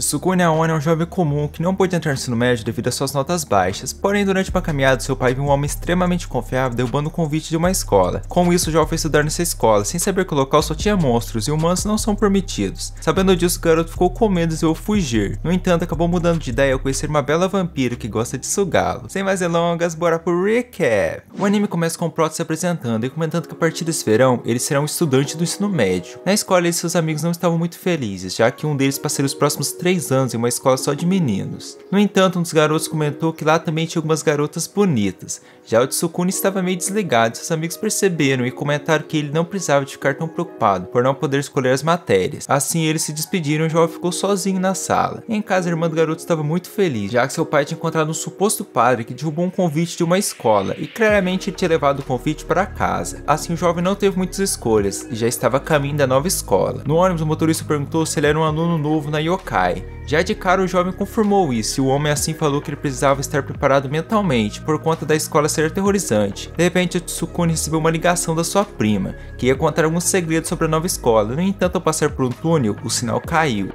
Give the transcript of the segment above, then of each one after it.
Tsukune Aoni é um jovem comum que não pôde entrar no ensino médio devido às suas notas baixas, porém durante uma caminhada seu pai viu um homem extremamente confiável derrubando o convite de uma escola. Com isso o jovem foi estudar nessa escola, sem saber que o local só tinha monstros e humanos não são permitidos. Sabendo disso, o garoto ficou com medo e resolveu fugir. No entanto, acabou mudando de ideia ao conhecer uma bela vampira que gosta de sugá-lo. Sem mais delongas, bora pro recap! O anime começa com o Proto se apresentando e comentando que a partir desse verão ele será um estudante do ensino médio. Na escola ele e seus amigos não estavam muito felizes, já que um deles passaria os próximos 3 anos em uma escola só de meninos. No entanto, um dos garotos comentou que lá também tinha algumas garotas bonitas. Já o Tsukune estava meio desligado, seus amigos perceberam e comentaram que ele não precisava de ficar tão preocupado por não poder escolher as matérias. Assim eles se despediram e o jovem ficou sozinho na sala. Em casa, a irmã do garoto estava muito feliz, já que seu pai tinha encontrado um suposto padre que derrubou um convite de uma escola e claramente ele tinha levado o convite para casa. Assim o jovem não teve muitas escolhas e já estava a caminho da nova escola. No ônibus, o motorista perguntou se ele era um aluno novo na Yokai. Já de cara o jovem confirmou isso e o homem assim falou que ele precisava estar preparado mentalmente por conta da escola ser aterrorizante. De repente o Tsukune recebeu uma ligação da sua prima, que ia contar alguns segredos sobre a nova escola. No entanto, ao passar por um túnel, o sinal caiu.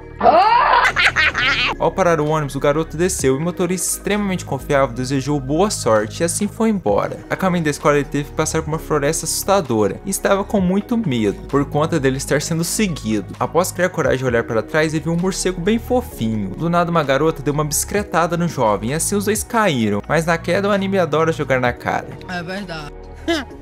Ao parar o ônibus, o garoto desceu e o motorista extremamente confiável desejou boa sorte e assim foi embora. A caminho da escola ele teve que passar por uma floresta assustadora e estava com muito medo, por conta dele estar sendo seguido. Após criar coragem de olhar para trás, ele viu um morcego bem fofinho. Do nada uma garota deu uma bicicletada no jovem e assim os dois caíram, mas na queda o anime adora jogar na cara. É verdade.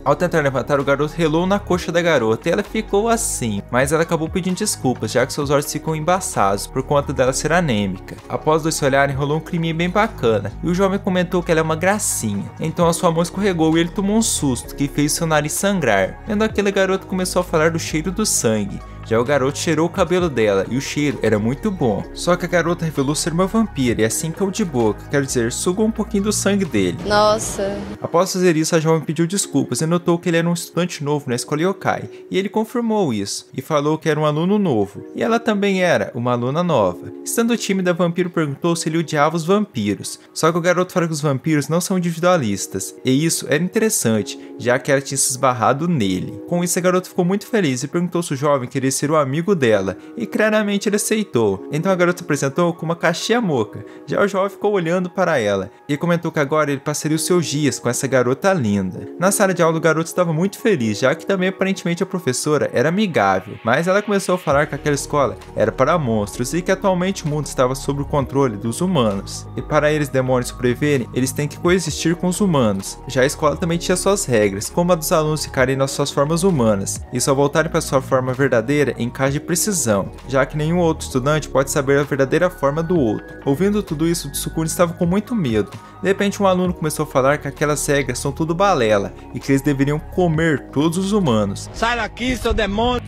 Ao tentar levantar, o garoto relou na coxa da garota e ela ficou assim, mas ela acabou pedindo desculpas, já que seus olhos ficam embaçados por conta dela ser anêmica. Após dois se olharem, rolou um crime bem bacana, e o jovem comentou que ela é uma gracinha. Então a sua mão escorregou e ele tomou um susto, que fez seu nariz sangrar. Vendo aquele garoto começou a falar do cheiro do sangue. Já o garoto cheirou o cabelo dela e o cheiro era muito bom. Só que a garota revelou ser uma vampira e assim caiu de boca, quer dizer, sugou um pouquinho do sangue dele. Nossa. Após fazer isso, a jovem pediu desculpas e notou que ele era um estudante novo na escola Yokai. E ele confirmou isso e falou que era um aluno novo. E ela também era uma aluna nova. Estando tímida, o vampiro perguntou se ele odiava os vampiros. Só que o garoto falou que os vampiros não são individualistas. E isso era interessante, já que ela tinha se esbarrado nele. Com isso, a garota ficou muito feliz e perguntou se o jovem queria ser o amigo dela, e claramente ele aceitou. Então a garota se apresentou com uma caixinha moca. Já o jovem ficou olhando para ela e comentou que agora ele passaria os seus dias com essa garota linda. Na sala de aula o garoto estava muito feliz, já que também aparentemente a professora era amigável, mas ela começou a falar que aquela escola era para monstros e que atualmente o mundo estava sob o controle dos humanos, e para eles demônios sobreviverem, eles têm que coexistir com os humanos. Já a escola também tinha suas regras, como a dos alunos ficarem nas suas formas humanas e só voltarem para sua forma verdadeira em caso de precisão, já que nenhum outro estudante pode saber a verdadeira forma do outro. Ouvindo tudo isso, o Tsukune estava com muito medo. De repente um aluno começou a falar que aquelas regras são tudo balela e que eles deveriam comer todos os humanos. Sai daqui, seu demônio!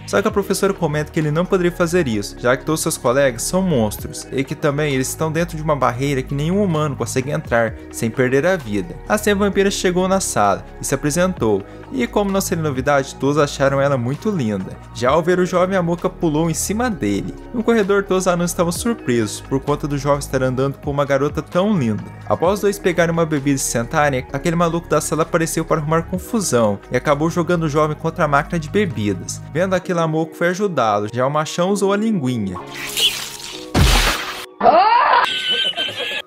Só que a professora comenta que ele não poderia fazer isso, já que todos seus colegas são monstros, e que também eles estão dentro de uma barreira que nenhum humano consegue entrar sem perder a vida. Assim a vampira chegou na sala e se apresentou, e como não seria novidade, todos acharam ela muito linda. Já ao ver o jovem, a moca pulou em cima dele. No corredor todos os alunos estavam surpresos por conta do jovem estar andando com uma garota tão linda. Após os dois pegarem uma bebida e se sentarem, aquele maluco da sala apareceu para arrumar confusão e acabou jogando o jovem contra a máquina de bebidas. Vendo aquilo, a moca foi ajudá-lo, já o machão usou a linguinha.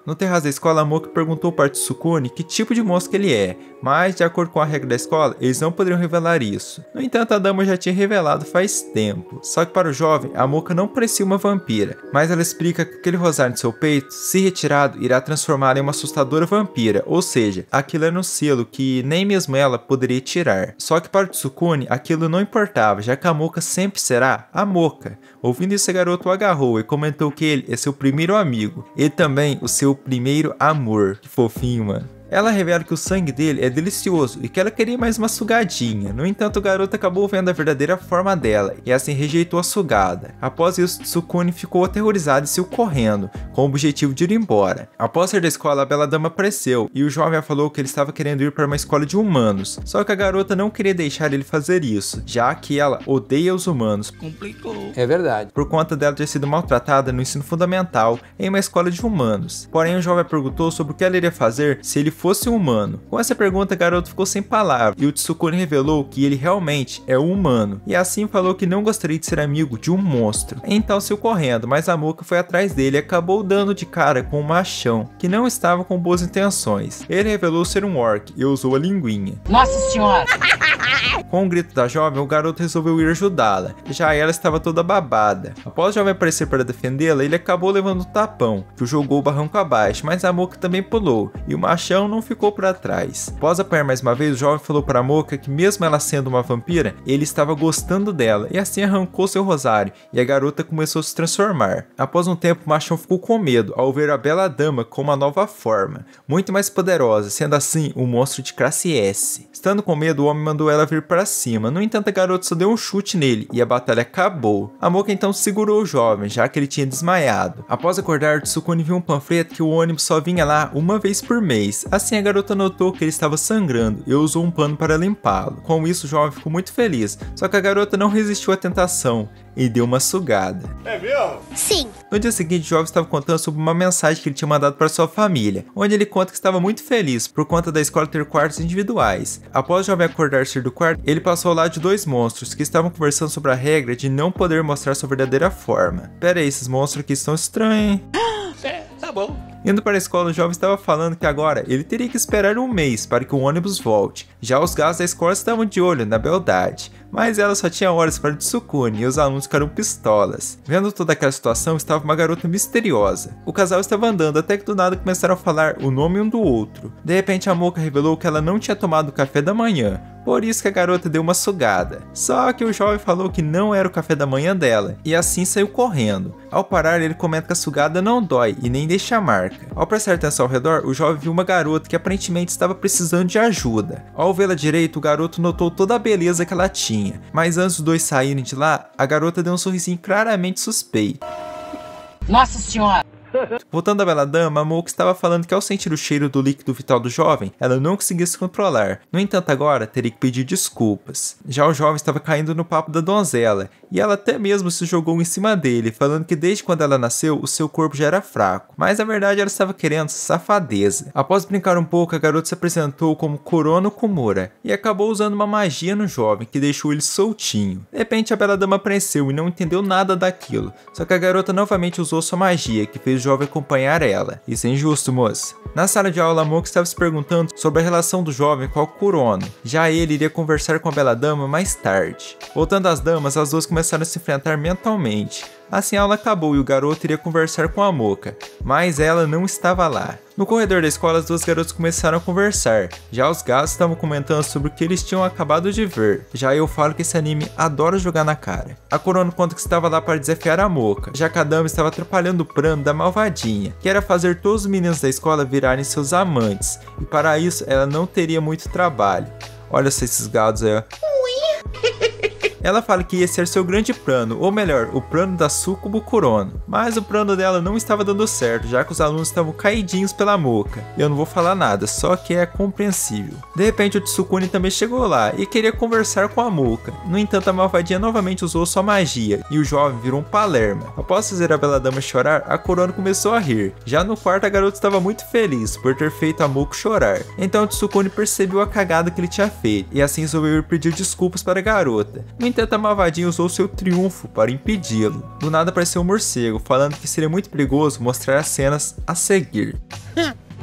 No terraço da escola, a moca perguntou para Tsukune que tipo de monstro ele é, mas de acordo com a regra da escola, eles não poderiam revelar isso. No entanto, a dama já tinha revelado faz tempo. Só que para o jovem, a moca não parecia uma vampira, mas ela explica que aquele rosário no seu peito, se retirado, irá transformá-la em uma assustadora vampira, ou seja, aquilo era um selo que nem mesmo ela poderia tirar. Só que para o Tsukune, aquilo não importava, já que a moca sempre será a moca. Ouvindo isso, a garota o agarrou e comentou que ele é seu primeiro amigo, e também o seu primeiro amor. Que fofinho, mano. Ela revela que o sangue dele é delicioso e que ela queria mais uma sugadinha. No entanto, o garoto acabou vendo a verdadeira forma dela e assim rejeitou a sugada. Após isso, Tsukune ficou aterrorizado e saiu correndo, com o objetivo de ir embora. Após sair da escola, a bela dama apareceu e o jovem falou que ele estava querendo ir para uma escola de humanos. Só que a garota não queria deixar ele fazer isso, já que ela odeia os humanos. Complicou. É verdade. Por conta dela ter sido maltratada no ensino fundamental em uma escola de humanos. Porém, o jovem perguntou sobre o que ela iria fazer se ele fosse um humano. Com essa pergunta, a garota ficou sem palavras e o Tsukune revelou que ele realmente é um humano, e assim falou que não gostaria de ser amigo de um monstro. Então saiu correndo, mas a Moka foi atrás dele e acabou dando de cara com um machão, que não estava com boas intenções. Ele revelou ser um orc e usou a linguinha. Nossa senhora! Com o grito da jovem, o garoto resolveu ir ajudá-la, já ela estava toda babada. Após o jovem aparecer para defendê-la, ele acabou levando um tapão, que o jogou o barranco abaixo, mas a Moka também pulou, e o machão não ficou para trás. Após apanhar mais uma vez, o jovem falou para a Moka que mesmo ela sendo uma vampira, ele estava gostando dela, e assim arrancou seu rosário, e a garota começou a se transformar. Após um tempo, o machão ficou com medo ao ver a bela dama com uma nova forma, muito mais poderosa, sendo assim um monstro de classe S. Estando com medo, o homem mandou ela vir para cima, no entanto a garota só deu um chute nele, e a batalha acabou. A Moka então segurou o jovem, já que ele tinha desmaiado. Após acordar, Tsukune viu um panfleto que o ônibus só vinha lá uma vez por mês, assim a garota notou que ele estava sangrando e usou um pano para limpá-lo. Com isso o jovem ficou muito feliz, só que a garota não resistiu à tentação e deu uma sugada. É mesmo? Sim. No dia seguinte, o jovem estava contando sobre uma mensagem que ele tinha mandado para sua família, onde ele conta que estava muito feliz por conta da escola ter quartos individuais. Após o jovem acordar e sair do quarto, ele passou ao lado de dois monstros que estavam conversando sobre a regra de não poder mostrar sua verdadeira forma. Pera aí, esses monstros aqui estão estranhos, hein? Tá bom. Indo para a escola, o jovem estava falando que agora ele teria que esperar um mês para que o ônibus volte. Já os gatos da escola estavam de olho na beldade, mas ela só tinha horas para o Tsukune e os alunos ficaram pistolas. Vendo toda aquela situação, estava uma garota misteriosa. O casal estava andando até que do nada começaram a falar o nome um do outro. De repente a Moka revelou que ela não tinha tomado o café da manhã, por isso que a garota deu uma sugada. Só que o jovem falou que não era o café da manhã dela, e assim saiu correndo. Ao parar, ele comenta que a sugada não dói e nem deixa marca. Ao prestar atenção ao redor, o jovem viu uma garota que aparentemente estava precisando de ajuda. Ao vê-la direito, o garoto notou toda a beleza que ela tinha, mas antes dos dois saírem de lá, a garota deu um sorrisinho claramente suspeito. Nossa senhora! Voltando à bela dama, a Moka estava falando que ao sentir o cheiro do líquido vital do jovem, ela não conseguia se controlar. No entanto, agora teria que pedir desculpas. Já o jovem estava caindo no papo da donzela, e ela até mesmo se jogou em cima dele, falando que desde quando ela nasceu, o seu corpo já era fraco. Mas na verdade ela estava querendo safadeza. Após brincar um pouco, a garota se apresentou como Kurono Kumura, e acabou usando uma magia no jovem, que deixou ele soltinho. De repente a bela dama apareceu e não entendeu nada daquilo, só que a garota novamente usou sua magia, que fez o jovem acompanhar ela. Isso é injusto, moça. Na sala de aula, a Moka estava se perguntando sobre a relação do jovem com o Kurono. Já ele iria conversar com a bela dama mais tarde. Voltando às damas, as duas começaram a se enfrentar mentalmente. Assim a aula acabou e o garoto iria conversar com a Moka, mas ela não estava lá. No corredor da escola, as duas garotas começaram a conversar. Já os gatos estavam comentando sobre o que eles tinham acabado de ver. Já eu falo que esse anime adora jogar na cara. A Kurono conta que estava lá para desafiar a Moka, já que a dama estava atrapalhando o plano da malvadinha, que era fazer todos os meninos da escola virarem seus amantes, e para isso ela não teria muito trabalho. Olha só esses gados aí, ó. Ela fala que esse era seu grande plano, ou melhor, o plano da Sukubo Kurono. Mas o plano dela não estava dando certo, já que os alunos estavam caidinhos pela Moka. Eu não vou falar nada, só que é compreensível. De repente o Tsukune também chegou lá e queria conversar com a Moka. No entanto, a malvadinha novamente usou sua magia e o jovem virou um palerma. Após fazer a bela dama chorar, a Kurono começou a rir. Já no quarto, a garota estava muito feliz por ter feito a Moka chorar. Então o Tsukune percebeu a cagada que ele tinha feito e assim resolveu ir pedir desculpas para a garota. No entanto, a malvadinha usou seu triunfo para impedi-lo. Do nada apareceu um morcego, falando que seria muito perigoso mostrar as cenas a seguir.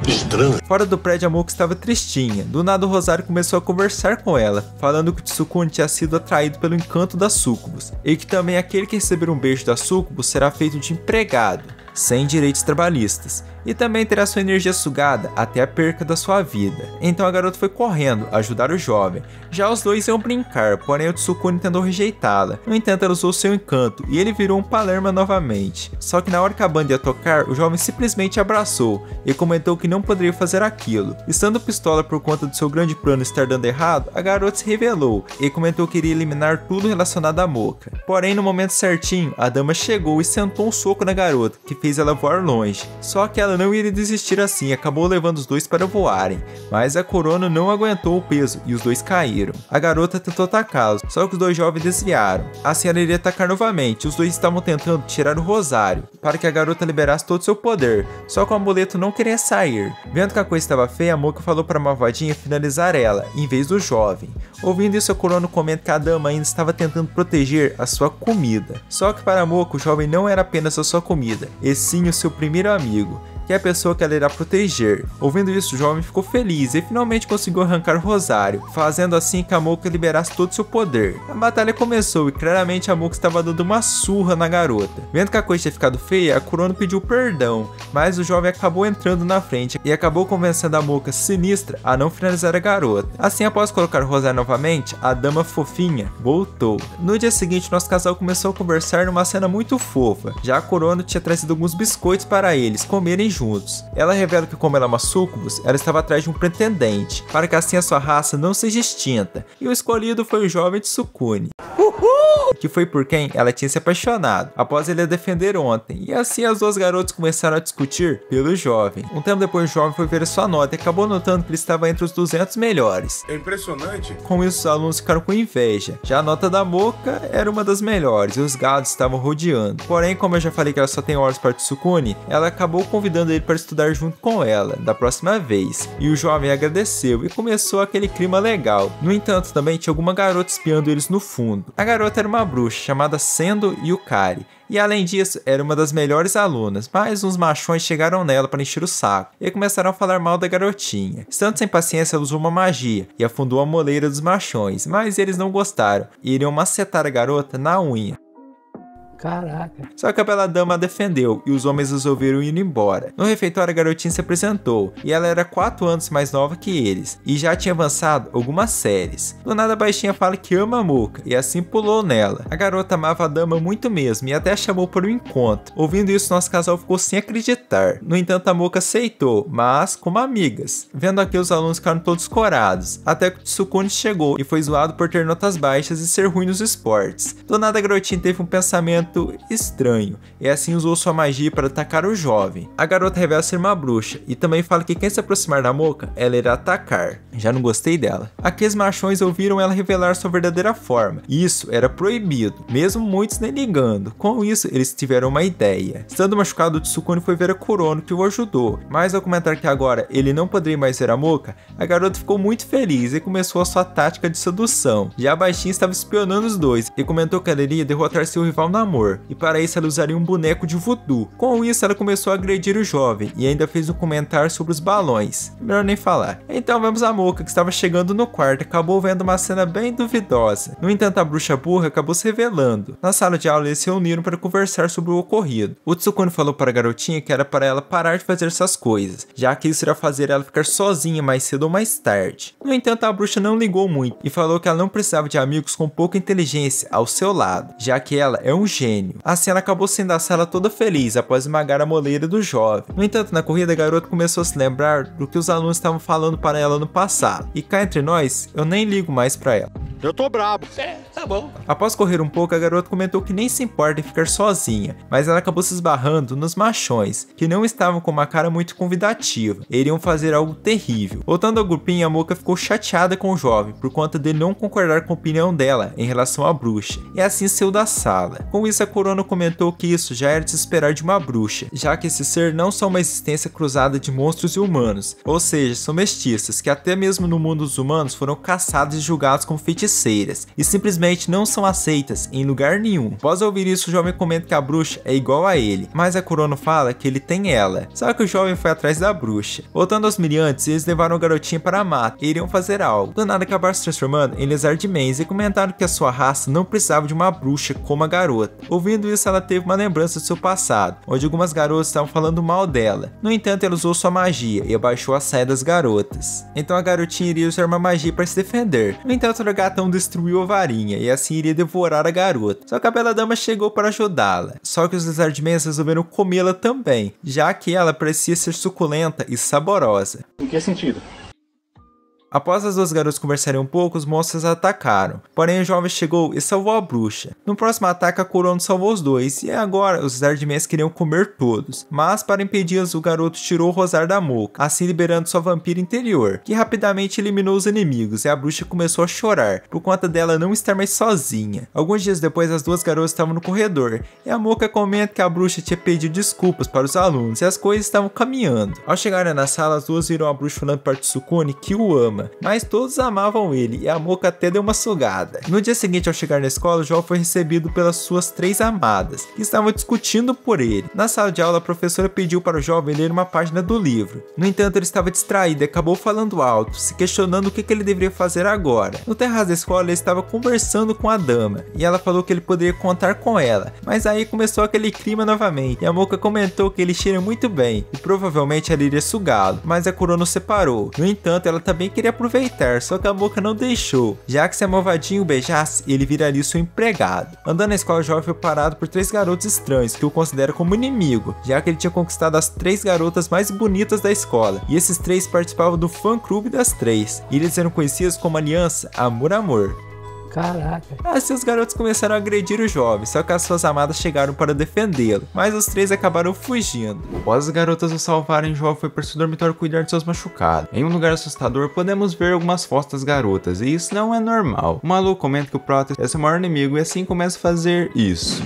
Estranho. Fora do prédio, a Moka estava tristinha. Do nada, o Rosário começou a conversar com ela, falando que o Tsukune tinha sido atraído pelo encanto das Sucubus, e que também aquele que receber um beijo da Sucubus será feito de empregado, sem direitos trabalhistas, e também terá sua energia sugada até a perca da sua vida. Então a garota foi correndo ajudar o jovem. Já os dois iam brincar, porém o Tsukune tentou rejeitá-la. No entanto, ela usou seu encanto e ele virou um palerma novamente. Só que na hora que a banda ia tocar, o jovem simplesmente abraçou e comentou que não poderia fazer aquilo. Estando pistola por conta do seu grande plano estar dando errado, a garota se revelou e comentou que iria eliminar tudo relacionado a Moka. Porém, no momento certinho, a dama chegou e sentou um soco na garota, que fez ela voar longe. Só que ela ela não iria desistir assim, acabou levando os dois para voarem, mas a Kurono não aguentou o peso e os dois caíram. A garota tentou atacá-los, só que os dois jovens desviaram. Assim ela iria atacar novamente, os dois estavam tentando tirar o rosário, para que a garota liberasse todo o seu poder, só que o amuleto não queria sair. Vendo que a coisa estava feia, a Moka falou para a malvadinha finalizar ela, em vez do jovem. Ouvindo isso, a Kurono comenta que a dama ainda estava tentando proteger a sua comida. Só que para a Moka, o jovem não era apenas a sua comida, e sim o seu primeiro amigo, que é a pessoa que ela irá proteger. Ouvindo isso, o jovem ficou feliz e finalmente conseguiu arrancar o rosário, fazendo assim que a Moka liberasse todo o seu poder. A batalha começou e claramente a Moka estava dando uma surra na garota. Vendo que a coisa tinha ficado feia, a Kurono pediu perdão, mas o jovem acabou entrando na frente e acabou convencendo a Moka sinistra a não finalizar a garota. Assim, após colocar o rosário novamente, a dama fofinha voltou. No dia seguinte, nosso casal começou a conversar numa cena muito fofa, já a Kurono tinha trazido alguns biscoitos para eles comerem juntos. Ela revela que, como ela é uma sucubus, ela estava atrás de um pretendente, para que assim a sua raça não seja extinta, e o escolhido foi o jovem Tsukune, que foi por quem ela tinha se apaixonado, após ele a defender ontem, e assim as duas garotas começaram a discutir pelo jovem. Um tempo depois, o jovem foi ver a sua nota e acabou notando que ele estava entre os 200 melhores. É impressionante. Com isso, os alunos ficaram com inveja. Já a nota da Moka era uma das melhores e os gados estavam rodeando. Porém, como eu já falei que ela só tem olhos para Tsukune, ela acabou convidando ele para estudar junto com ela, da próxima vez. E o jovem agradeceu e começou aquele clima legal. No entanto, também tinha alguma garota espiando eles no fundo. A garota era uma bruxa chamada Sendo Yukari. E além disso, era uma das melhores alunas, mas uns machões chegaram nela para encher o saco e começaram a falar mal da garotinha. Estando sem paciência, ela usou uma magia e afundou a moleira dos machões, mas eles não gostaram e iriam macetar a garota na unha. Caraca. Só que a bela dama a defendeu e os homens resolveram ir embora. No refeitório, a garotinha se apresentou e ela era 4 anos mais nova que eles e já tinha avançado algumas séries. Do nada, a baixinha fala que ama a Moka e assim pulou nela. A garota amava a dama muito mesmo e até a chamou para um encontro. Ouvindo isso, nosso casal ficou sem acreditar. No entanto, a Moka aceitou, mas como amigas. Vendo aquilo, os alunos ficaram todos corados, até que o Tsukune chegou e foi zoado por ter notas baixas e ser ruim nos esportes. Do nada, a garotinha teve um pensamento estranho e assim usou sua magia para atacar o jovem. A garota revela ser uma bruxa e também fala que quem se aproximar da Moka, ela irá atacar. Já não gostei dela. Aqueles machões ouviram ela revelar sua verdadeira forma e isso era proibido, mesmo muitos nem ligando. Com isso, eles tiveram uma ideia. Estando machucado, o Tsukune foi ver a Kurono, que o ajudou, mas ao comentar que agora ele não poderia mais ver a Moka, a garota ficou muito feliz e começou a sua tática de sedução. Já a baixinha estava espionando os dois e comentou que ela iria derrotar seu rival na amor, e para isso ela usaria um boneco de voodoo. Com isso, ela começou a agredir o jovem e ainda fez um comentário sobre os balões. Melhor nem falar. Então vemos a Moka, que estava chegando no quarto, acabou vendo uma cena bem duvidosa. No entanto, a bruxa burra acabou se revelando. Na sala de aula, eles se reuniram para conversar sobre o ocorrido. O Tsukune falou para a garotinha que era para ela parar de fazer essas coisas, já que isso irá fazer ela ficar sozinha mais cedo ou mais tarde. No entanto, a bruxa não ligou muito e falou que ela não precisava de amigos com pouca inteligência ao seu lado, já que ela é um gênio. Assim, ela acabou saindo da sala toda feliz após esmagar a moleira do jovem. No entanto, na corrida, a garota começou a se lembrar do que os alunos estavam falando para ela no passado. E cá entre nós, eu nem ligo mais para ela. Eu tô brabo. É, tá bom. Após correr um pouco, a garota comentou que nem se importa em ficar sozinha, mas ela acabou se esbarrando nos machões, que não estavam com uma cara muito convidativa e iriam fazer algo terrível. Voltando ao grupinho, a Moka ficou chateada com o jovem por conta de não concordar com a opinião dela em relação à bruxa, e assim saiu da sala. Com isso, a Kurono comentou que isso já era de se esperar de uma bruxa, já que esse ser não são uma existência cruzada de monstros e humanos, ou seja, são mestiças que até mesmo no mundo dos humanos foram caçadas e julgadas como feiticeiras, e simplesmente não são aceitas em lugar nenhum. Após ouvir isso, o jovem comenta que a bruxa é igual a ele, mas a Kurono fala que ele tem ela, só que o jovem foi atrás da bruxa. Voltando aos miriantes, eles levaram a garotinha para a mata e iriam fazer algo. Do nada acabaram se transformando em Lizardmans e comentaram que a sua raça não precisava de uma bruxa como a garota. Ouvindo isso, ela teve uma lembrança do seu passado, onde algumas garotas estavam falando mal dela. No entanto, ela usou sua magia e abaixou a saia das garotas. Então a garotinha iria usar uma magia para se defender. No entanto, o gatão destruiu a varinha e assim iria devorar a garota. Só que a bela dama chegou para ajudá-la. Só que os Lizardmans resolveram comê-la também, já que ela parecia ser suculenta e saborosa. Em que sentido? Após as duas garotas conversarem um pouco, os monstros as atacaram. Porém, o jovem chegou e salvou a bruxa. No próximo ataque, a coroa salvou os dois, e agora os Slendermans queriam comer todos. Mas para impedi-los, o garoto tirou o rosário da Mocha, assim liberando sua vampira interior, que rapidamente eliminou os inimigos, e a bruxa começou a chorar, por conta dela não estar mais sozinha. Alguns dias depois, as duas garotas estavam no corredor, e a Mocha comenta que a bruxa tinha pedido desculpas para os alunos, e as coisas estavam caminhando. Ao chegarem na sala, as duas viram a bruxa falando para Tsukune que o ama, mas todos amavam ele, e a Mocha até deu uma sugada. No dia seguinte, ao chegar na escola, o jovem foi recebido pelas suas 3 amadas, que estavam discutindo por ele. Na sala de aula, a professora pediu para o jovem ler uma página do livro. No entanto, ele estava distraído e acabou falando alto, se questionando o que ele deveria fazer agora. No terraço da escola, ele estava conversando com a dama, e ela falou que ele poderia contar com ela, mas aí começou aquele clima novamente, e a Mocha comentou que ele cheira muito bem, e provavelmente ela iria sugá-lo, mas a coroa nos separou. No entanto, ela também queria aproveitar, só que a Mocha não deixou, já que se a malvadinha o beijasse, ele viraria seu empregado. Andando na escola, o jovem foi parado por 3 garotos estranhos, que o consideram como inimigo, já que ele tinha conquistado as 3 garotas mais bonitas da escola, e esses 3 participavam do fã-clube das 3, e eles eram conhecidos como Aliança Amor-Amor. Caraca. Assim os garotos começaram a agredir o jovem, só que as suas amadas chegaram para defendê-lo, mas os 3 acabaram fugindo. Após as garotas o salvarem, o jovem foi para seu dormitório cuidar de seus machucados. Em um lugar assustador, podemos ver algumas fotos das garotas, e isso não é normal. O maluco comenta que o Proto é seu maior inimigo e assim começa a fazer isso.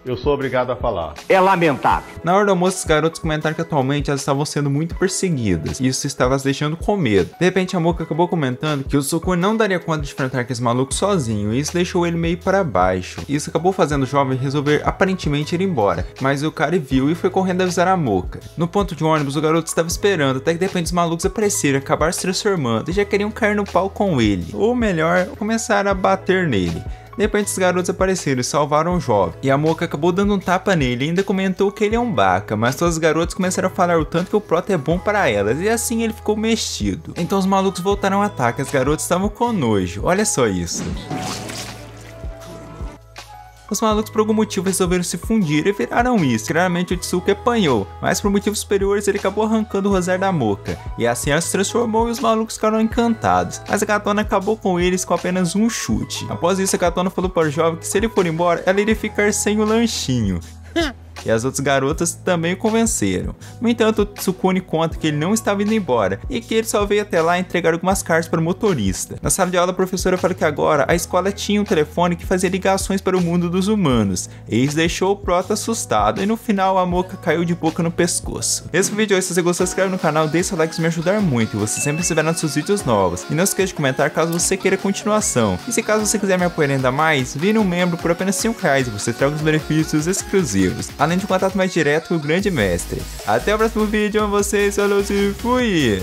Eu sou obrigado a falar. É lamentável. Na hora do almoço, os garotos comentaram que atualmente elas estavam sendo muito perseguidas, e isso estava as deixando com medo. De repente, a Mocha acabou comentando que o Tsukune não daria conta de enfrentar aqueles malucos sozinho, e isso deixou ele meio para baixo. Isso acabou fazendo o jovem resolver aparentemente ir embora, mas o cara viu e foi correndo avisar a Mocha. No ponto de ônibus, o garoto estava esperando, até que de repente os malucos apareceram, acabaram se transformando e já queriam cair no pau com ele, ou melhor, começaram a bater nele. De repente os garotos apareceram e salvaram o jovem, e a Mocha acabou dando um tapa nele e ainda comentou que ele é um baca, mas todos os garotos começaram a falar o tanto que o Proto é bom para elas, e assim ele ficou mexido. Então os malucos voltaram ao ataque, as garotas estavam com nojo, olha só isso. Os malucos por algum motivo resolveram se fundir e viraram isso. Claramente o Tsuki apanhou, mas por motivos superiores ele acabou arrancando o rosário da Mocha, e assim ela se transformou e os malucos ficaram encantados. Mas a gatona acabou com eles com apenas um chute. Após isso, a gatona falou para o jovem que se ele for embora, ela iria ficar sem o lanchinho. E as outras garotas também o convenceram. No entanto, o Tsukune conta que ele não estava indo embora e que ele só veio até lá entregar algumas cartas para o motorista. Na sala de aula, a professora fala que agora a escola tinha um telefone que fazia ligações para o mundo dos humanos, e isso deixou o Proto assustado, e no final a Mocha caiu de boca no pescoço. Esse foi o vídeo. Se você gostou, se inscreve no canal, deixa seu like, isso me ajudar muito, e você sempre receberá nossos vídeos novos. E não esqueça de comentar caso você queira continuação. E se caso você quiser me apoiar ainda mais, vire um membro por apenas R$5 e você traga os benefícios exclusivos, além de um contato mais direto com o grande mestre. Até o próximo vídeo, amo vocês, falou e fui!